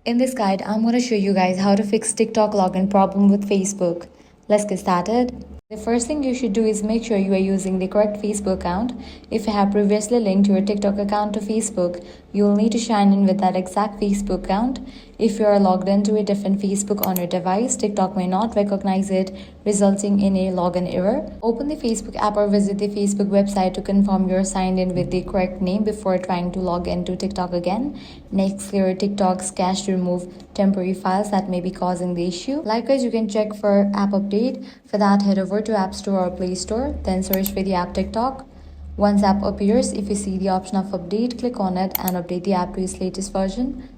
In this guide, I'm going to show you guys how to fix TikTok login problem with Facebook. Let's get started. The first thing you should do is make sure you are using the correct Facebook account. If you have previously linked your TikTok account to Facebook, you will need to sign in with that exact Facebook account. If you are logged into a different Facebook on your device, TikTok may not recognize it, resulting in a login error. Open the Facebook app or visit the Facebook website to confirm you're signed in with the correct name before trying to log into TikTok again. Next, clear TikTok's cache to remove temporary files that may be causing the issue. Likewise, you can check for app update. For that, head over to App Store or Play Store, then search for the app TikTok. Once app appears, if you see the option of update, click on it and update the app to its latest version.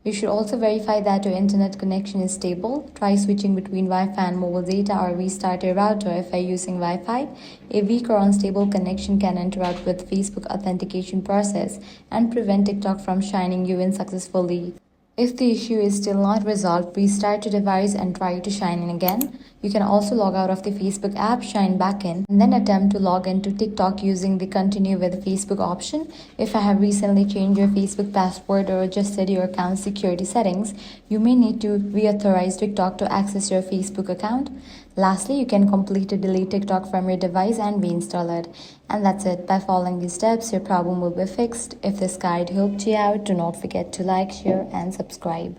You should also verify that your internet connection is stable. Try switching between Wi-Fi and mobile data or restart your router if you're using Wi-Fi. A weak or unstable connection can interrupt with Facebook authentication process and prevent TikTok from signing you in successfully. If the issue is still not resolved, restart your device and try to sign in again. You can also log out of the Facebook app, sign back in, and then attempt to log into TikTok using the continue with Facebook option. If you have recently changed your Facebook password or adjusted your account security settings, you may need to reauthorize TikTok to access your Facebook account. Lastly, you can completely delete TikTok from your device and reinstall it. And that's it. By following these steps, your problem will be fixed. If this guide helped you out, do not forget to like, share, and subscribe.